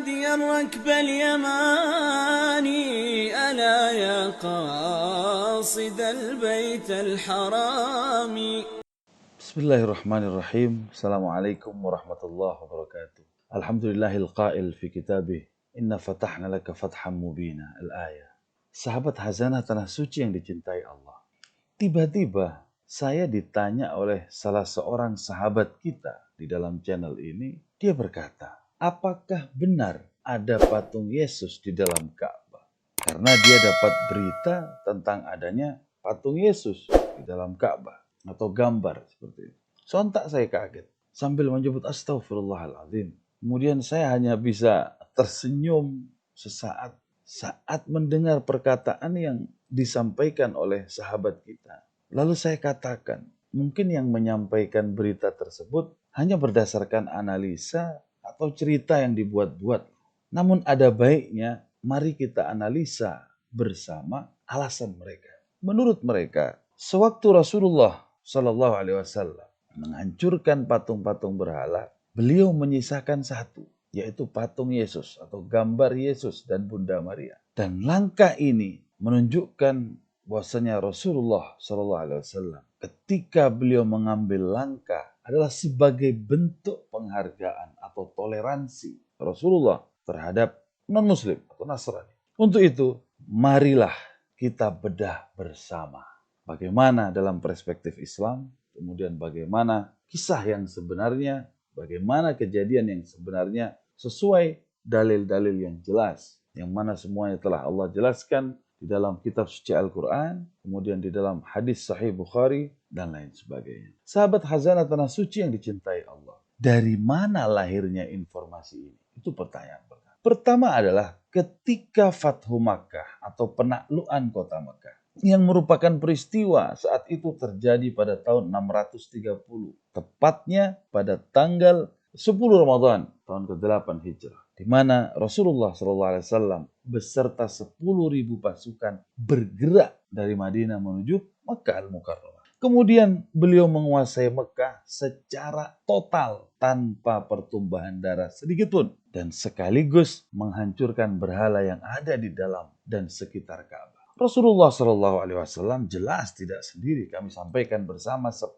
هادي الركب اليماني ألا يا قاصد البيت الحرام. Bismillahirrahmanirrahim. Assalamualaikum warahmatullahi wabarakatuh. Alhamdulillahil qail fi kitabih. Inna fatahna laka fatham mubina. Al-ayah. Sahabat Hazanah Tanah Suci yang dicintai Allah. Tiba-tiba saya ditanya oleh salah seorang sahabat kita di dalam channel ini. Dia berkata, apakah benar ada patung Yesus di dalam Ka'bah? Karena dia dapat berita tentang adanya patung Yesus di dalam Ka'bah. Atau gambar seperti itu. Sontak saya kaget sambil menyebut astagfirullahaladzim. Kemudian saya hanya bisa tersenyum sesaat saat mendengar perkataan yang disampaikan oleh sahabat kita. Lalu saya katakan, mungkin yang menyampaikan berita tersebut hanya berdasarkan analisa atau cerita yang dibuat-buat. Namun ada baiknya mari kita analisa bersama alasan mereka. Menurut mereka, sewaktu Rasulullah Shallallahu Alaihi Wasallam menghancurkan patung-patung berhala, beliau menyisakan satu, yaitu patung Yesus atau gambar Yesus dan Bunda Maria. Dan langkah ini menunjukkan bahwasanya Rasulullah Shallallahu Alaihi Wasallam ketika beliau mengambil langkah adalah sebagai bentuk penghargaan atau toleransi Rasulullah terhadap non-Muslim atau Nasrani. Untuk itu, marilah kita bedah bersama. Bagaimana dalam perspektif Islam, kemudian bagaimana kisah yang sebenarnya, bagaimana kejadian yang sebenarnya sesuai dalil-dalil yang jelas. Yang mana semuanya telah Allah jelaskan di dalam kitab suci Al-Quran, kemudian di dalam hadis Sahih Bukhari, dan lain sebagainya. Sahabat Hazanah Tanah Suci yang dicintai Allah. Dari mana lahirnya informasi ini? Itu pertanyaan pertama. Pertama adalah ketika Fathu Makkah atau penaklukan kota Makkah. Yang merupakan peristiwa saat itu terjadi pada tahun 630. Tepatnya pada tanggal 10 Ramadan tahun ke-8 Hijrah. Di mana Rasulullah SAW beserta 10.000 pasukan bergerak dari Madinah menuju Makkah Al-Mukarramah. Kemudian beliau menguasai Mekah secara total tanpa pertumbuhan darah sedikit pun. Dan sekaligus menghancurkan berhala yang ada di dalam dan sekitar Ka'bah. Rasulullah SAW jelas tidak sendiri, kami sampaikan bersama 10.000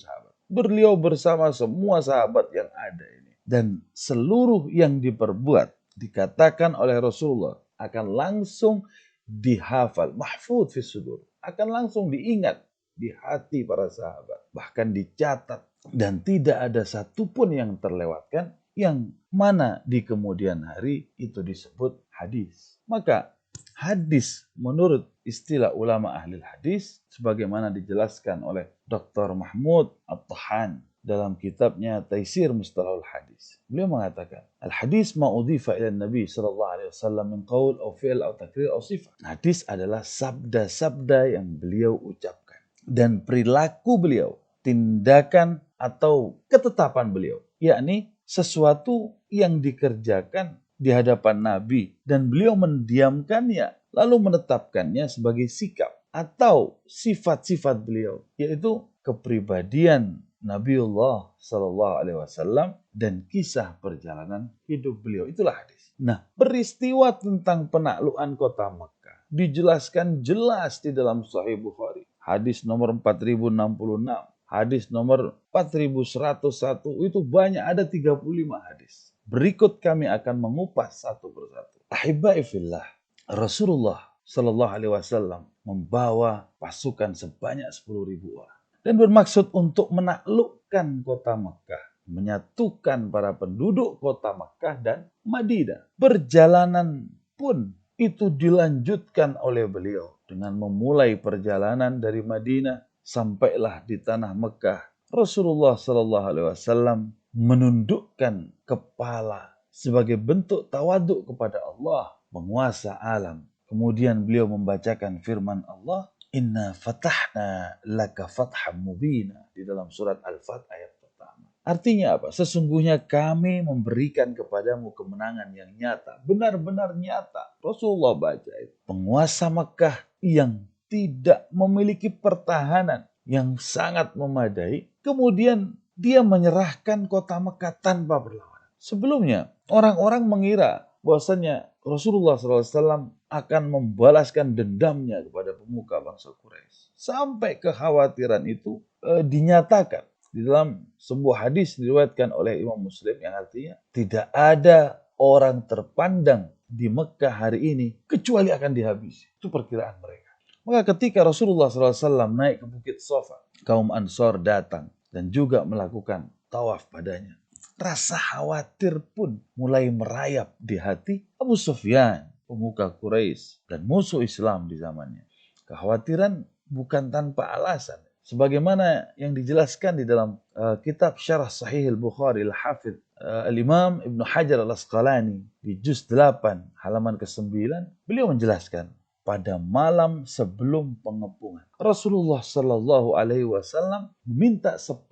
sahabat. Beliau bersama semua sahabat yang ada ini. Dan seluruh yang diperbuat, dikatakan oleh Rasulullah, akan langsung dihafal, mahfud fi sudur, akan langsung diingat di hati para sahabat. Bahkan dicatat dan tidak ada satupun yang terlewatkan, yang mana di kemudian hari itu disebut hadis. Maka hadis menurut istilah ulama ahli hadis sebagaimana dijelaskan oleh Dr. Mahmud At-Tahan dalam kitabnya Taisir Mustalahul Hadis. Beliau mengatakan, al-hadis ma udhifa ila Nabi sallallahu alaihi wasallam min qaul aw fi'l aw takrir aw sifat. Hadis adalah sabda-sabda yang beliau ucapkan dan perilaku beliau, tindakan atau ketetapan beliau, yakni sesuatu yang dikerjakan di hadapan Nabi dan beliau mendiamkannya lalu menetapkannya sebagai sikap atau sifat-sifat beliau, yaitu kepribadian Nabiullah Sallallahu Alaihi Wasallam dan kisah perjalanan hidup beliau. Itulah hadis. Nah, peristiwa tentang penaklukan kota Mekah dijelaskan jelas di dalam Sahih Bukhari. Hadis nomor 4066, hadis nomor 4101, itu banyak, ada 35 hadis. Berikut kami akan mengupas satu persatu. Ahibbai fillah, Rasulullah Sallallahu Alaihi Wasallam membawa pasukan sebanyak 10.000 orang dan bermaksud untuk menaklukkan kota Mekah, menyatukan para penduduk kota Mekah dan Madinah. Perjalanan pun itu dilanjutkan oleh beliau dengan memulai perjalanan dari Madinah sampailah di tanah Mekah. Rasulullah Sallallahu Alaihi Wasallam menundukkan kepala sebagai bentuk tawaduk kepada Allah, penguasa alam. Kemudian beliau membacakan firman Allah, Inna fatahna laka fatham mubina, di dalam surat Al-Fat ayat pertama. Artinya apa? Sesungguhnya kami memberikan kepadamu kemenangan yang nyata, benar-benar nyata. Rasulullah baca itu. Penguasa Mekah yang tidak memiliki pertahanan yang sangat memadai, kemudian dia menyerahkan kota Mekah tanpa berlawanan. Sebelumnya, Orang-orang mengira bahwasanya Rasulullah SAW akan membalaskan dendamnya kepada pemuka bangsa Quraisy. Sampai kekhawatiran itu dinyatakan di dalam sebuah hadis diriwayatkan oleh Imam Muslim yang artinya tidak ada orang terpandang di Mekah hari ini kecuali akan dihabisi. Itu perkiraan mereka. Maka ketika Rasulullah SAW naik ke Bukit Safa, kaum Ansor datang dan juga melakukan tawaf padanya. Rasa khawatir pun mulai merayap di hati Abu Sufyan, pemuka Quraisy dan musuh Islam di zamannya. Kekhawatiran bukan tanpa alasan. Sebagaimana yang dijelaskan di dalam kitab Syarah Sahih Al-Bukhari Al-Hafidh Al-Imam Ibn Hajar Al-Asqalani di juz 8 halaman ke-9, beliau menjelaskan pada malam sebelum pengepungan Rasulullah Shallallahu Alaihi Wasallam meminta 10.000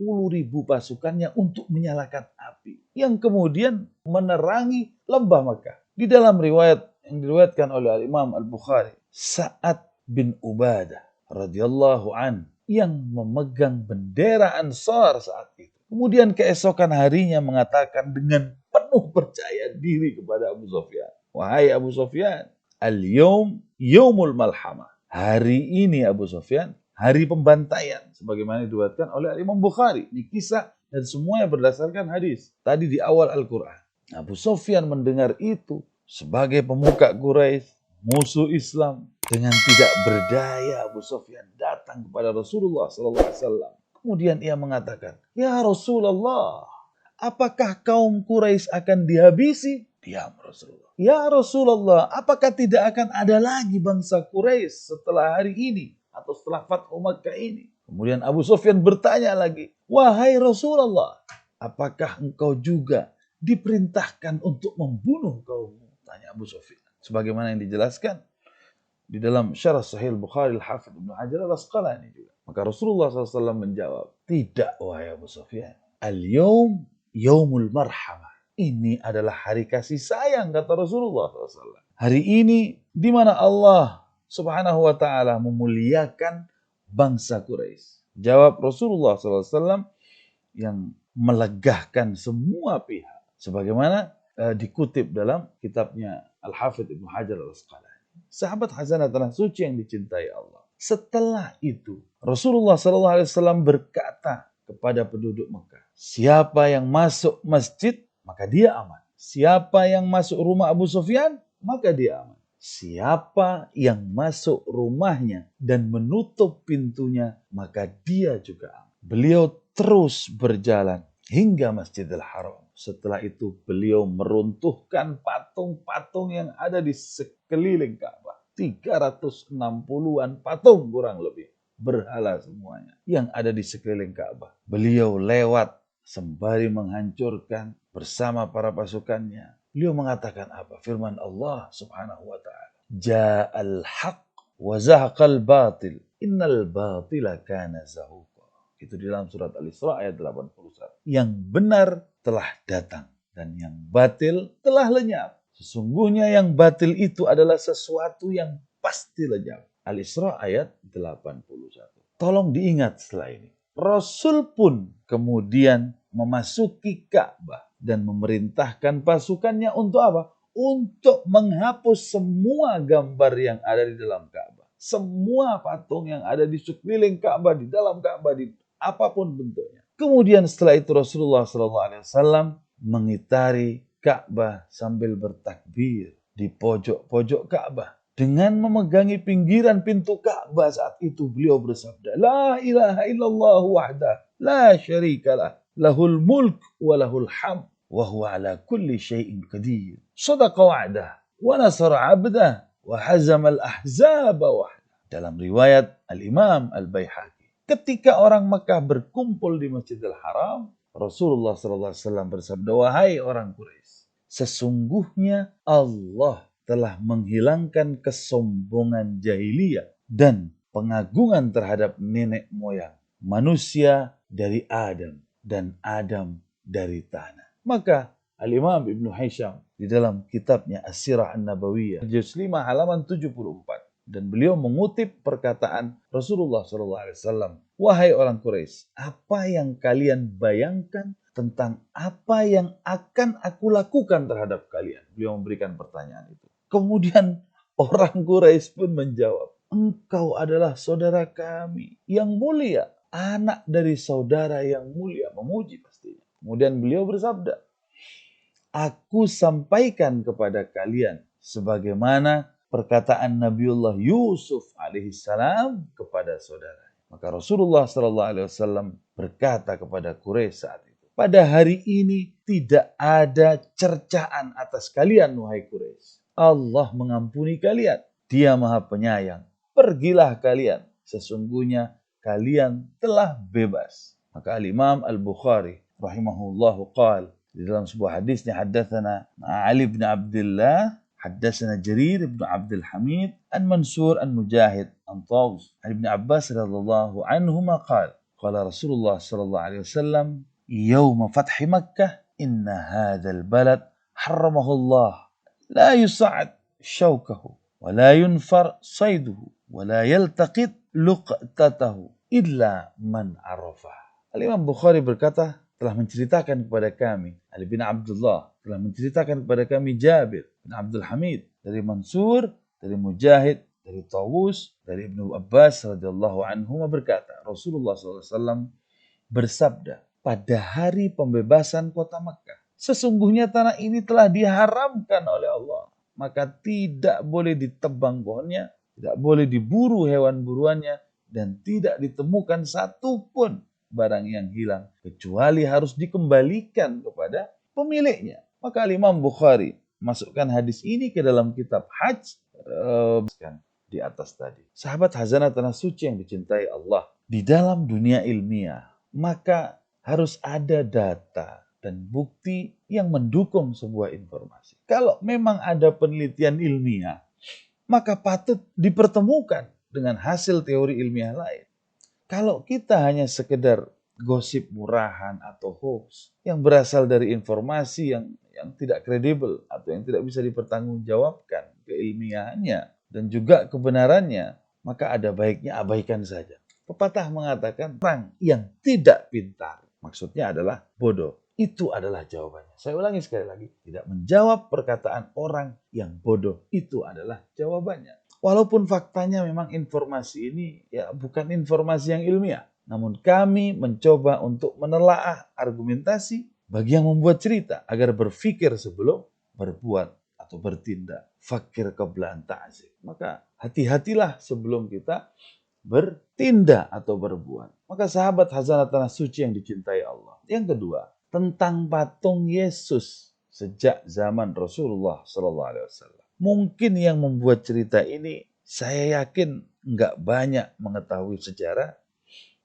pasukannya untuk menyalakan api yang kemudian menerangi lembah Makkah. Di dalam riwayat yang diriwayatkan oleh Imam Al-Bukhari, Sa'ad bin Ubadah radhiyallahu an yang memegang bendera Ansar saat itu. Kemudian keesokan harinya mengatakan dengan penuh percaya diri kepada Abu Sufyan, wahai Abu Sufyan, al-yawm yaumul malhamah. Hari ini Abu Sufyan, hari pembantaian. Sebagaimana diriwayatkan oleh Imam Bukhari. Ini kisah dan semuanya berdasarkan hadis. Tadi di awal Al-Quran. Abu Sufyan mendengar itu sebagai pemuka Quraisy, musuh Islam. Dengan tidak berdaya Abu Sufyan datang kepada Rasulullah SAW. Kemudian ia mengatakan, ya Rasulullah, apakah kaum Quraisy akan dihabisi? Diam Rasulullah. Ya Rasulullah, apakah tidak akan ada lagi bangsa Quraisy setelah hari ini atau setelah Fathu Makkah ini? Kemudian Abu Sufyan bertanya lagi, wahai Rasulullah, apakah engkau juga diperintahkan untuk membunuh kaummu? Tanya Abu Sufyan. Sebagaimana yang dijelaskan di dalam Syarah Sahih Bukhari Al-Hafidh Ibn Hajar Al-Asqalani juga. Maka Rasulullah SAW menjawab, tidak wahai Abu Sufyan. Al-yawm yaumul marhamah. Ini adalah hari kasih sayang, kata Rasulullah SAW. Hari ini di mana Allah Subhanahu wa Ta'ala memuliakan bangsa Quraisy. Jawab Rasulullah SAW yang melegahkan semua pihak. Sebagaimana dikutip dalam kitabnya Al-Hafidh Ibn Hajar Al-Asqalani. Sahabat Hasanah Tanah Suci yang dicintai Allah. Setelah itu Rasulullah SAW berkata kepada penduduk Mekah, siapa yang masuk masjid maka dia aman. Siapa yang masuk rumah Abu Sufyan, maka dia aman. Siapa yang masuk rumahnya dan menutup pintunya, maka dia juga aman. Beliau terus berjalan hingga Masjidil Haram. Setelah itu beliau meruntuhkan patung-patung yang ada di sekeliling Ka'bah. 360-an patung kurang lebih. Berhala semuanya yang ada di sekeliling Ka'bah. Beliau lewat sembari menghancurkan bersama para pasukannya. Beliau mengatakan apa? Firman Allah Subhanahu wa Ta'ala. Ja'al haq wa zahaqal batil. Innal batila kana zahuqa. Itu di dalam surat Al-Isra ayat 81. Yang benar telah datang dan yang batil telah lenyap. Sesungguhnya yang batil itu adalah sesuatu yang pasti lenyap. Al-Isra ayat 81. Tolong diingat setelah ini. Rasul pun kemudian memasuki Ka'bah dan memerintahkan pasukannya untuk apa? Untuk menghapus semua gambar yang ada di dalam Ka'bah. Semua patung yang ada di sekeliling Ka'bah, di dalam Ka'bah, di apapun bentuknya. Kemudian setelah itu Rasulullah SAW mengitari Ka'bah sambil bertakbir di pojok-pojok Ka'bah. Dengan memegangi pinggiran pintu Ka'bah saat itu beliau bersabda, La ilaha illallah wahdah, la syarikalah, lahul mulk wa lahul hamd, wa huwa ala kulli syai'in qadir. Sadaqa wa'dah, wa nasara abdah, wa hazama al-ahzaba wahdah. Dalam riwayat Al-Imam Al-Baihaqi. Ketika orang Mekah berkumpul di Masjidil Haram, Rasulullah SAW bersabda, wahai orang Quraisy, sesungguhnya Allah telah menghilangkan kesombongan jahiliyah dan pengagungan terhadap nenek moyang manusia dari Adam dan Adam dari tanah. Maka Al-Imam Ibn Hisham di dalam kitabnya As-Sirah An-Nabawiyah juz 5 halaman 74 dan beliau mengutip perkataan Rasulullah SAW. Wahai orang Quraisy, apa yang kalian bayangkan tentang apa yang akan aku lakukan terhadap kalian. Beliau memberikan pertanyaan itu. Kemudian orang Quraisy pun menjawab, engkau adalah saudara kami yang mulia, anak dari saudara yang mulia, memuji pastinya. Kemudian beliau bersabda, aku sampaikan kepada kalian sebagaimana perkataan Nabiullah Yusuf alaihissalam kepada saudara. Maka Rasulullah SAW berkata kepada Quraisy saat itu, pada hari ini tidak ada cercaan atas kalian, wahai Quraisy. Allah mengampuni kalian. Dia Maha Penyayang. Pergilah kalian. Sesungguhnya kalian telah bebas. Maka Al-Imam Al-Bukhari rahimahullahu qala di dalam sebuah hadisnya, haddatsana Ali bin Abdullah, haddatsana Jarir bin Abdul Hamid, an Mansur an Mujahid, an Tawus, an Ibn Abbas radhiyallahu anhuma qala, qala Rasulullah sallallahu alaihi wasallam, يوم فتح مكة إن هذا البلد حرمه الله لا يصعد شوكه ولا ينفر صيده ولا يلتقط لقطته إلا من عرفه. Al-Imam Bukhari berkata, telah menceritakan kepada kami, Ali bin Abdullah telah menceritakan kepada kami Jabir bin Abdul Hamid dari Mansur, dari Mujahid, dari Tawus, dari Ibnu Abbas radhiyallahu anhu berkata, Rasulullah SAW bersabda, pada hari pembebasan kota Makkah, sesungguhnya tanah ini telah diharamkan oleh Allah. Maka tidak boleh ditebang pohonnya, tidak boleh diburu hewan buruannya, dan tidak ditemukan satupun barang yang hilang, kecuali harus dikembalikan kepada pemiliknya. Maka Imam Bukhari masukkan hadis ini ke dalam kitab Hajj di atas tadi. Sahabat Hazanah Tanah Suci yang dicintai Allah, di dalam dunia ilmiah, maka harus ada data dan bukti yang mendukung sebuah informasi. Kalau memang ada penelitian ilmiah, maka patut dipertemukan dengan hasil teori ilmiah lain. Kalau kita hanya sekedar gosip murahan atau hoax yang berasal dari informasi yang tidak kredibel atau yang tidak bisa dipertanggungjawabkan keilmiahannya dan juga kebenarannya, maka ada baiknya abaikan saja. Pepatah mengatakan, orang yang tidak pintar, maksudnya adalah bodoh. Itu adalah jawabannya. Saya ulangi sekali lagi. Tidak menjawab perkataan orang yang bodoh. Itu adalah jawabannya. Walaupun faktanya memang informasi ini bukan informasi yang ilmiah. Namun kami mencoba untuk menelaah argumentasi bagi yang membuat cerita agar berpikir sebelum berbuat atau bertindak. Fakir qabla an ta'zir. Maka hati-hatilah sebelum kita bertindak atau berbuat. Maka sahabat Hazanah Tanah Suci yang dicintai Allah. Yang kedua, tentang patung Yesus sejak zaman Rasulullah SAW. Mungkin yang membuat cerita ini, saya yakin nggak banyak mengetahui sejarah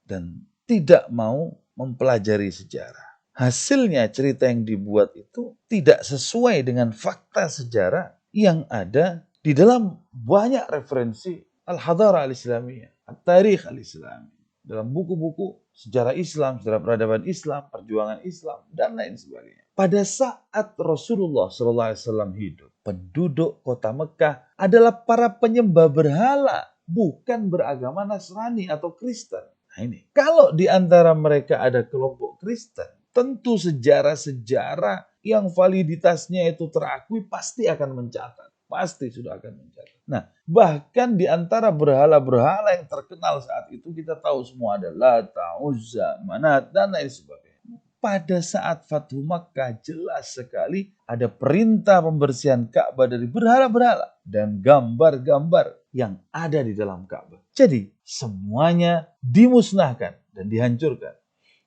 dan tidak mau mempelajari sejarah. Hasilnya cerita yang dibuat itu tidak sesuai dengan fakta sejarah yang ada di dalam banyak referensi Al-Hadarah Al-Islamiyah, At-Tarikh Al-Islami, dalam buku-buku sejarah Islam, sejarah peradaban Islam, perjuangan Islam, dan lain sebagainya. Pada saat Rasulullah SAW hidup, penduduk kota Mekah adalah para penyembah berhala, bukan beragama Nasrani atau Kristen. Nah ini, kalau di antara mereka ada kelompok Kristen, tentu sejarah-sejarah yang validitasnya itu terakui pasti akan mencatat. Pasti sudah akan mencatat. Nah, bahkan di antara berhala-berhala yang terkenal saat itu kita tahu semua ada Lata, Uzza, Manat, dan lain sebagainya. Pada saat Fathu Makkah jelas sekali ada perintah pembersihan Ka'bah dari berhala-berhala dan gambar-gambar yang ada di dalam Ka'bah. Jadi, semuanya dimusnahkan dan dihancurkan.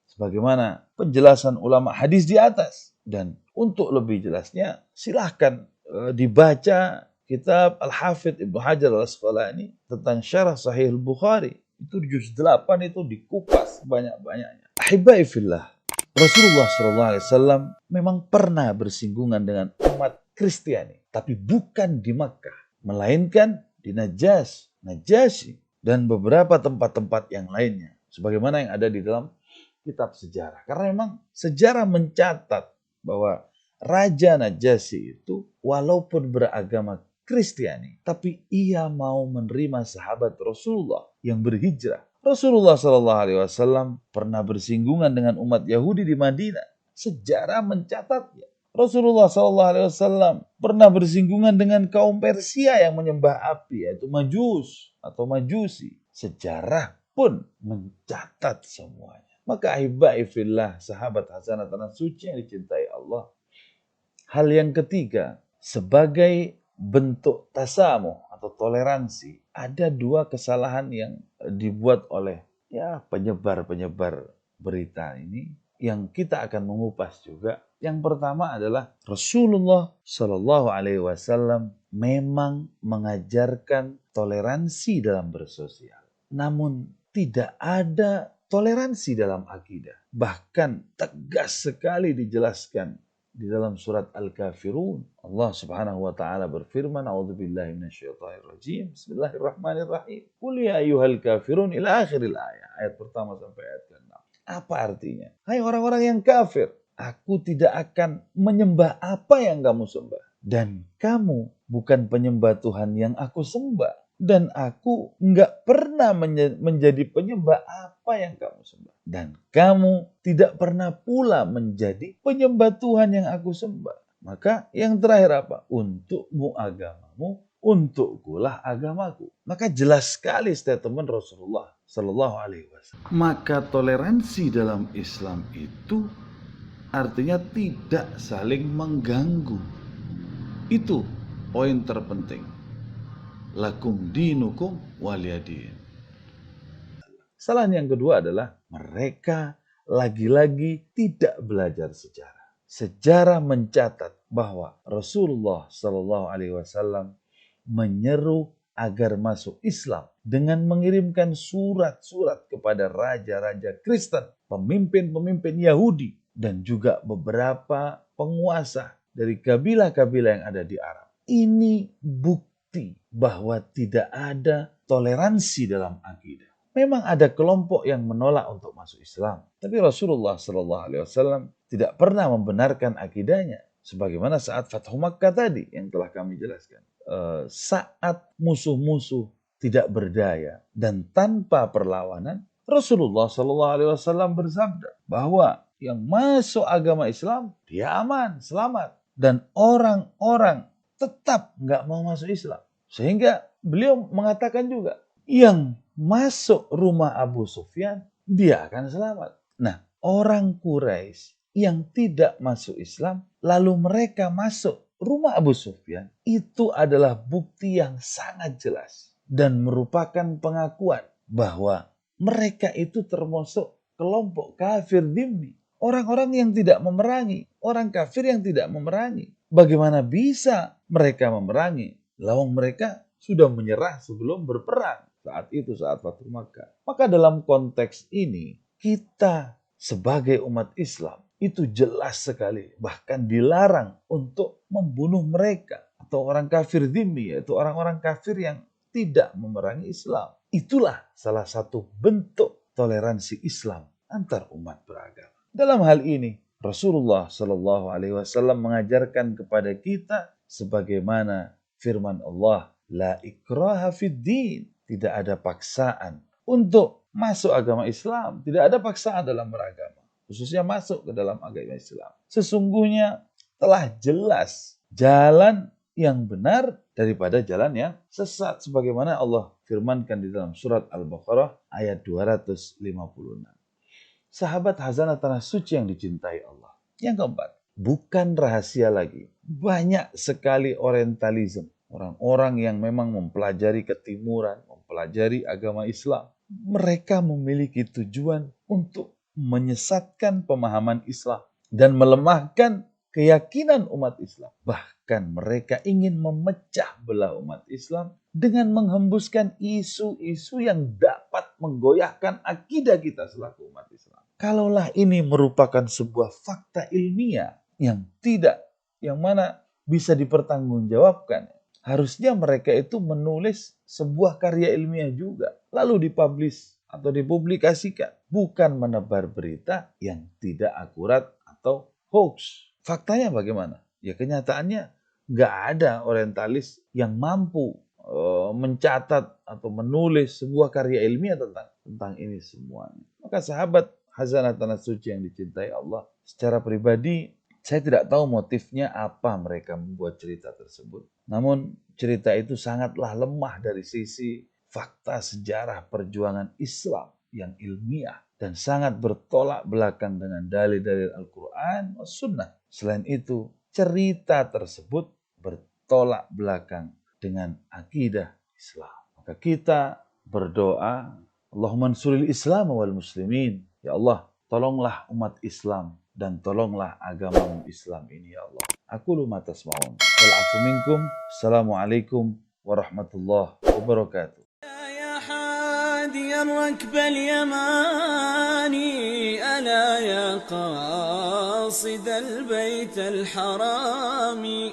Sebagaimana penjelasan ulama hadis di atas. Dan untuk lebih jelasnya silahkan dibaca kitab Al-Hafidh Ibnu Hajar Al-Asqalani tentang syarah Sahih Al-Bukhari. Itu di juz 8 itu dikupas banyak-banyaknya. Ahibai fillah, Rasulullah SAW memang pernah bersinggungan dengan umat Kristiani. Tapi bukan di Makkah. Melainkan di Najasyi, dan beberapa tempat-tempat yang lainnya. Sebagaimana yang ada di dalam kitab sejarah. Karena memang sejarah mencatat bahwa Raja Najasyi itu walaupun beragama Kristiani, tapi ia mau menerima sahabat Rasulullah yang berhijrah. Rasulullah SAW pernah bersinggungan dengan umat Yahudi di Madinah. Sejarah mencatatnya. Rasulullah SAW pernah bersinggungan dengan kaum Persia yang menyembah api, yaitu Majus atau Majusi. Sejarah pun mencatat semuanya. Maka ahibai fillah, sahabat hasanah tanah suci yang dicintai Allah. Hal yang ketiga, sebagai bentuk tasamuh atau toleransi, ada dua kesalahan yang dibuat oleh penyebar-penyebar berita ini yang kita akan mengupas juga. Yang pertama adalah Rasulullah Shallallahu Alaihi Wasallam memang mengajarkan toleransi dalam bersosial, namun tidak ada toleransi dalam akidah. Bahkan tegas sekali dijelaskan di dalam surat Al-Kafirun. Allah Subhanahu wa taala berfirman, "A'udzubillahi minasyaitonirrajim. Bismillahirrahmanirrahim. Qul ya ayyuhal kafirun" ila akhiril ayat. Ayat pertama sampai ayat ke-6. Apa artinya? Hai orang-orang yang kafir, aku tidak akan menyembah apa yang kamu sembah. Dan kamu bukan penyembah Tuhan yang aku sembah. Dan aku nggak pernah menjadi penyembah apa yang kamu sembah. Dan kamu tidak pernah pula menjadi penyembah Tuhan yang aku sembah. Maka yang terakhir apa? Untukmu agamamu, untukkulah agamaku. Maka jelas sekali statement Rasulullah Sallallahu Alaihi Wasallam. Maka toleransi dalam Islam itu artinya tidak saling mengganggu. Itu poin terpenting. Lakum dinukum waliyadin. Kesalahan yang kedua adalah mereka lagi-lagi tidak belajar sejarah. Sejarah mencatat bahwa Rasulullah Sallallahu Alaihi Wasallam menyeru agar masuk Islam dengan mengirimkan surat-surat kepada raja-raja Kristen, pemimpin-pemimpin Yahudi, dan juga beberapa penguasa dari kabilah-kabilah yang ada di Arab. Ini bukti bahwa tidak ada toleransi dalam akidah. Memang ada kelompok yang menolak untuk masuk Islam, tapi Rasulullah SAW tidak pernah membenarkan akidahnya. Sebagaimana saat Fathu Makkah tadi yang telah kami jelaskan. Saat musuh-musuh tidak berdaya dan tanpa perlawanan, Rasulullah SAW bersabda bahwa yang masuk agama Islam dia aman, selamat, dan orang-orang tetap nggak mau masuk Islam. Sehingga beliau mengatakan juga, yang masuk rumah Abu Sufyan, dia akan selamat. Nah, orang Quraisy yang tidak masuk Islam, lalu mereka masuk rumah Abu Sufyan, itu adalah bukti yang sangat jelas dan merupakan pengakuan bahwa mereka itu termasuk kelompok kafir dhimmi. Orang-orang yang tidak memerangi, orang kafir yang tidak memerangi. Bagaimana bisa mereka memerangi? Lawang mereka sudah menyerah sebelum berperang. Saat itu, saat Fathu Makkah. Maka dalam konteks ini, kita sebagai umat Islam itu jelas sekali. Bahkan dilarang untuk membunuh mereka. Atau orang kafir dhimmi, yaitu orang-orang kafir yang tidak memerangi Islam. Itulah salah satu bentuk toleransi Islam antar umat beragama. Dalam hal ini, Rasulullah Shallallahu Alaihi Wasallam mengajarkan kepada kita sebagaimana firman Allah, la ikraha fid din, tidak ada paksaan untuk masuk agama Islam, tidak ada paksaan dalam beragama, khususnya masuk ke dalam agama Islam. Sesungguhnya telah jelas jalan yang benar daripada jalan yang sesat, sebagaimana Allah firmankan di dalam surat Al-Baqarah ayat 256. Sahabat hazanah tanah suci yang dicintai Allah. Yang keempat, bukan rahasia lagi. Banyak sekali orientalisme. Orang-orang yang memang mempelajari ketimuran, mempelajari agama Islam. Mereka memiliki tujuan untuk menyesatkan pemahaman Islam dan melemahkan keyakinan umat Islam. Bahkan mereka ingin memecah belah umat Islam dengan menghembuskan isu-isu yang dapat menggoyahkan akidah kita selaku umat Islam. Kalaulah ini merupakan sebuah fakta ilmiah yang mana bisa dipertanggungjawabkan, harusnya mereka itu menulis sebuah karya ilmiah juga, lalu dipublish atau dipublikasikan, bukan menebar berita yang tidak akurat atau hoax. Faktanya bagaimana? Ya kenyataannya nggak ada orientalis yang mampu mencatat atau menulis sebuah karya ilmiah tentang ini semuanya. Maka sahabat Hazanah tanah suci yang dicintai Allah. Secara pribadi, saya tidak tahu motifnya apa mereka membuat cerita tersebut. Namun cerita itu sangatlah lemah dari sisi fakta sejarah perjuangan Islam yang ilmiah dan sangat bertolak belakang dengan dalil-dalil Al-Quran dan Sunnah. Selain itu, cerita tersebut bertolak belakang dengan akidah Islam. Maka kita berdoa, Allahumma ansuril Islam wal muslimin. Ya Allah, tolonglah umat Islam dan tolonglah agama Islam ini ya Allah. Aqulu ma tasma'un. Wal afu minkum. Assalamualaikum warahmatullahi wabarakatuh. يا حادي الركب اليماني ألا يا قاصد البيت الحرام